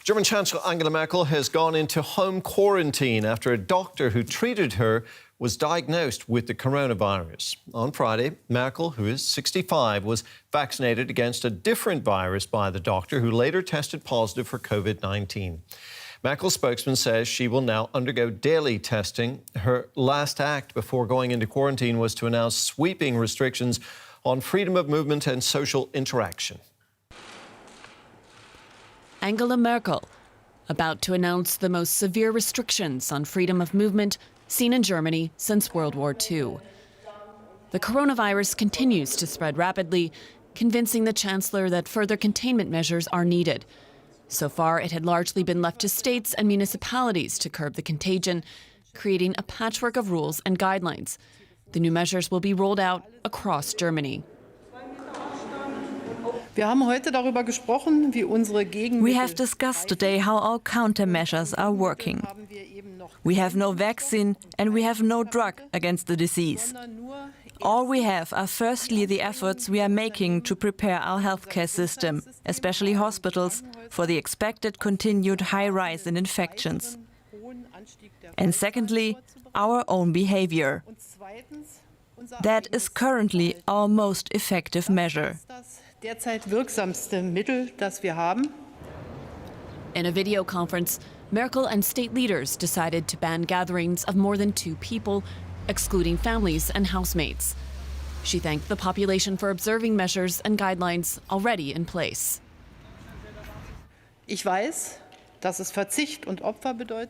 German Chancellor Angela Merkel has gone into home quarantine after a doctor who treated her was diagnosed with the coronavirus. On Friday, Merkel, who is 65, was vaccinated against a different virus by the doctor who later tested positive for COVID-19. Merkel's spokesman says she will now undergo daily testing. Her last act before going into quarantine was to announce sweeping restrictions on freedom of movement and social interaction. Angela Merkel, about to announce the most severe restrictions on freedom of movement seen in Germany since World War II. The coronavirus continues to spread rapidly, convincing the Chancellor that further containment measures are needed. So far, it had largely been left to states and municipalities to curb the contagion, creating a patchwork of rules and guidelines. The new measures will be rolled out across Germany. We have discussed today how our countermeasures are working. We have no vaccine and we have no drug against the disease. All we have are firstly the efforts we are making to prepare our healthcare system, especially hospitals, for the expected continued high rise in infections. And secondly, our own behavior. That is currently our most effective measure. In a video conference, Merkel and state leaders decided to ban gatherings of more than 2 people, excluding families and housemates. She thanked the population for observing measures and guidelines already in place.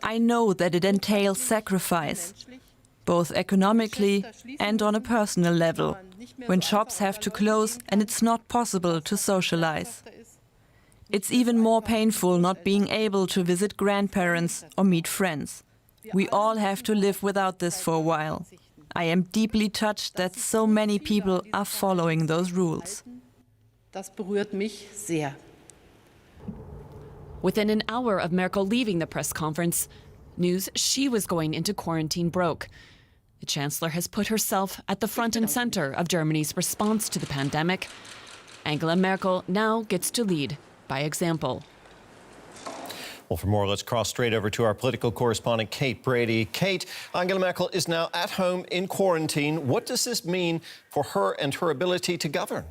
I know that it entails sacrifice, both economically and on a personal level, when shops have to close and it's not possible to socialize. It's even more painful not being able to visit grandparents or meet friends. We all have to live without this for a while. I am deeply touched that so many people are following those rules. Within an hour of Merkel leaving the press conference, news she was going into quarantine broke. The Chancellor has put herself at the front and center of Germany's response to the pandemic. Angela Merkel now gets to lead by example. Well, for more, let's cross straight over to our political correspondent, Kate Brady. Kate, Angela Merkel is now at home in quarantine. What does this mean for her and her ability to govern?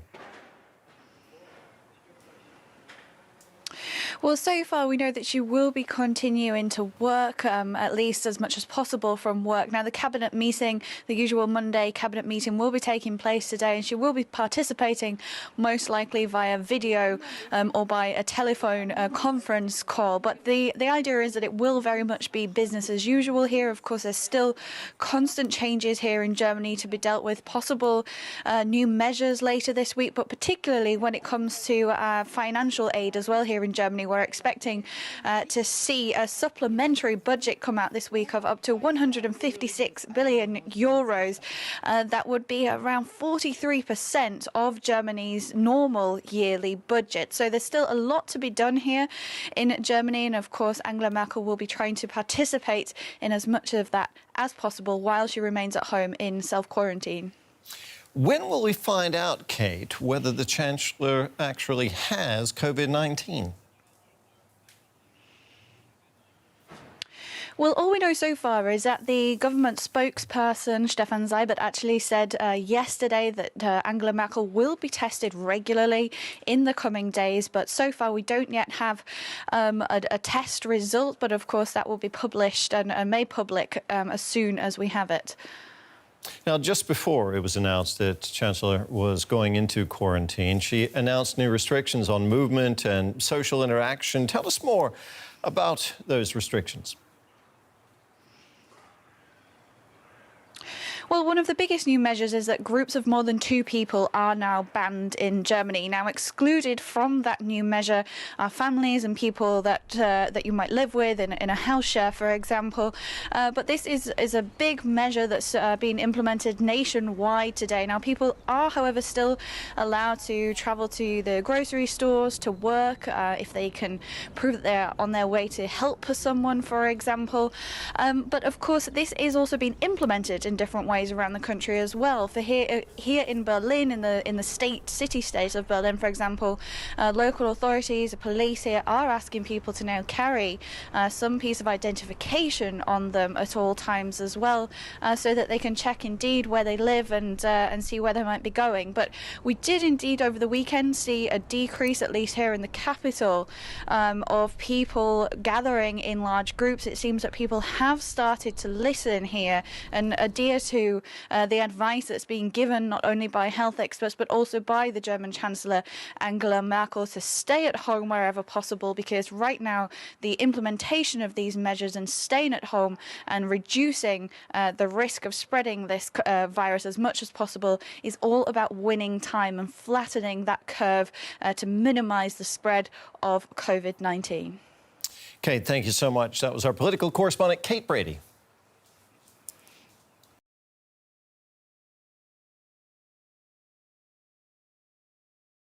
Well, so far we know that she will be continuing to work, at least as much as possible from work. Now, the cabinet meeting, the usual Monday cabinet meeting, will be taking place today, and she will be participating most likely via video or by a telephone conference call. But the idea is that it will very much be business as usual here. Of course, there's still constant changes here in Germany to be dealt with, possible new measures later this week, but particularly when it comes to financial aid as well here in Germany. We're expecting to see a supplementary budget come out this week of up to 156 billion euros. That would be around 43% of Germany's normal yearly budget. So there's still a lot to be done here in Germany. And of course, Angela Merkel will be trying to participate in as much of that as possible while she remains at home in self-quarantine. When will we find out, Kate, whether the Chancellor actually has COVID-19? Well, all we know so far is that the government spokesperson, Stefan Seibert, actually said yesterday that Angela Merkel will be tested regularly in the coming days. But so far, we don't yet have a test result. But of course, that will be published and made public as soon as we have it. Now, just before it was announced that Chancellor was going into quarantine, she announced new restrictions on movement and social interaction. Tell us more about those restrictions. Well, one of the biggest new measures is that groups of more than 2 people are now banned in Germany. Now, excluded from that new measure are families and people that you might live with in a house share, for example. But this is a big measure that's being implemented nationwide today. Now, people are, however, still allowed to travel to the grocery stores, to work, if they can prove that they're on their way to help someone, for example. But of course, this is also being implemented in different ways. ways around the country as well. For here in Berlin, in the city-state of Berlin, for example, local authorities, the police here are asking people to now carry some piece of identification on them at all times as well, so that they can check indeed where they live and see where they might be going. But we did indeed over the weekend see a decrease, at least here in the capital, of people gathering in large groups. It seems that people have started to listen here and adhere to the advice that's being given not only by health experts but also by the German Chancellor Angela Merkel to stay at home wherever possible, because right now the implementation of these measures and staying at home and reducing the risk of spreading this virus as much as possible is all about winning time and flattening that curve to minimize the spread of COVID-19. Kate, thank you so much. That was our political correspondent, Kate Brady.